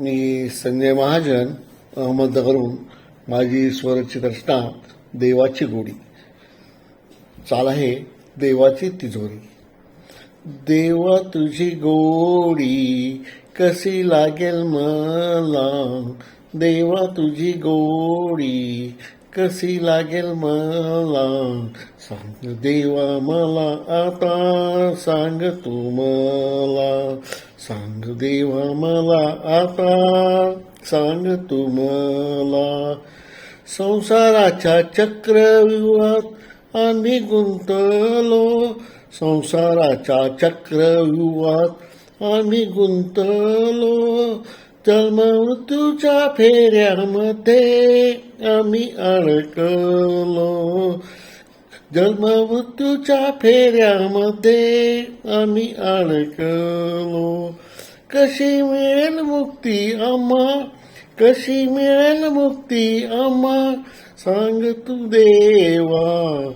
मी संजय महाजन, अहमदनगरहून. माझी स्वरची रचना देवाची गोडी. चाल आहे देवाची तिजोरी. देवा तुझी गोडी कशी लागेल मला, देवा तुझी गोडी कशी लागेल मला, सांग देवा मला आता, सांग तू मला, सांग देवा मला आता, सांग तू मला. संसाराच्या चक्रव्यूहात आम्ही गुंतलो, संसाराच्या चक्रव्यूहात आम्ही गुंतलो, जन्म मृत्यूच्या फेऱ्यामध्ये आम्ही अडकलो, जन्म मृत्यूच्या फेऱ्यामध्ये आम्ही अडकलो. कशी मिळेल मुक्ती आम्हा, कशी मिळेल मुक्ती आम्हा, सांग तू देवा,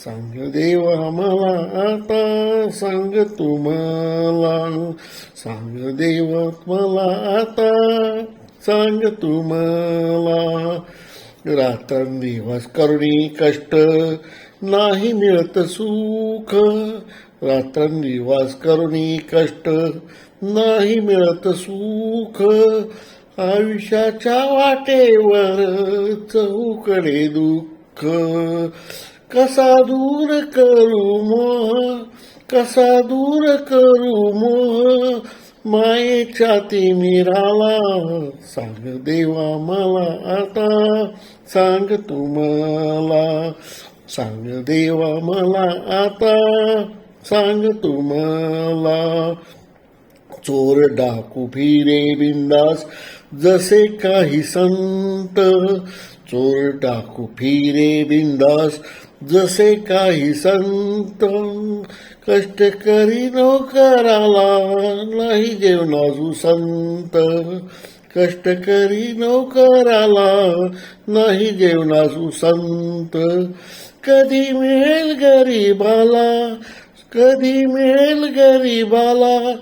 सांग देवा मला आता, सांग तू मला, सांग देवा मला आता, सांग तू मला. रात्रंदिवस करुणी कष्ट नाही मिळत सुख, रात्रंदिवस करुणी कष्ट नाही मिळत सुख, आयुष्याच्या वाटेवर चहूकडे दुःख. कसा दूर करू मोह, कसा दूर करू मोह, मायेच्या तिमिराला, सांग देवा मला आता, सांग तू मला, सांग देवा मला आता, सांग तू मला. चोर डाकू फिरे बिंदास जसे काही संत, चोर डाकू फिरे बिंदास जसे काही संत, कष्टकरी नोकराला नाही जेवणाजू संत, कष्टकरी नोकराला नाही जेवणाजू संत. कधी मिळेल गरीबाला, कधी मिळेल गरीबाला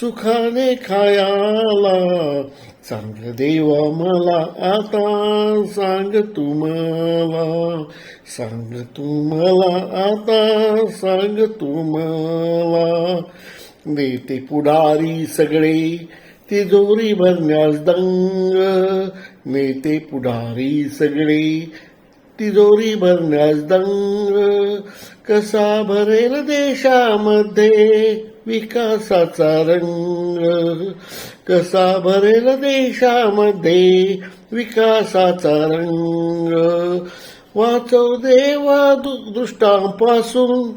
सुखाने खायाला, सांग देवा मला आता, सांग तू मला, सांग तू मला आता, सांग तू मला. देते पुढारी सगळे तिजोरी भरण्यास दंग, नेते पुढारी सगळे तिजोरी भरण्यास दंग, कसा भरेल देशामध्ये विकासाचा रंग, कसा भरेल देशामध्ये विकासाचा रंग. वाचव देवा दुष्टांपासून,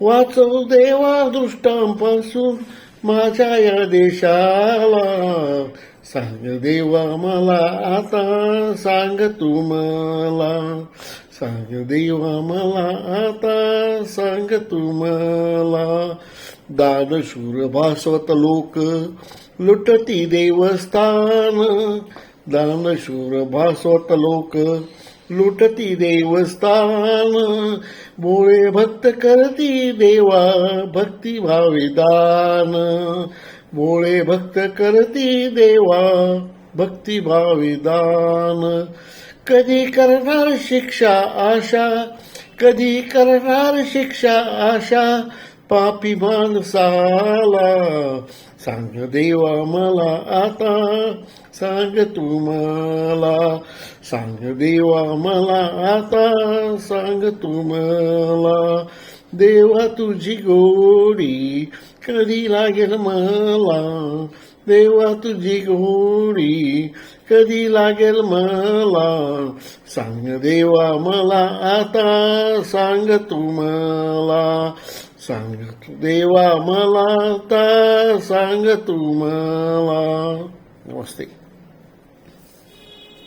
वाचव देवा दुष्टांपासून माझ्या या देशाला, सांग देवा मला आता, सांग तू मला, सांग देवा मला आता, सांग तू मला. दानशूर भास्वत लोक लुटती देवस्थान, दानशूर भास्वत लोक लुटती देवस्थान, भोळे भक्त करती देवा भक्तिभावी दान, भोळे भक्त करती देवा भक्तिभावी दान. कधी करणार शिक्षा आशा, कधी करणार शिक्षा आशा, पापी माणसाला, सांग देवा मला आता, सांग तू मला, सांग देवा मला आता, सांग तू मला. देवा तुझी गोडी कधी लागेल मला, देवा तुझी गोडी कधी लागेल मला, सांग देवा मला आता, सांग तू मला, सांग देवा मला आता, सांग तू मला. नमस्ते.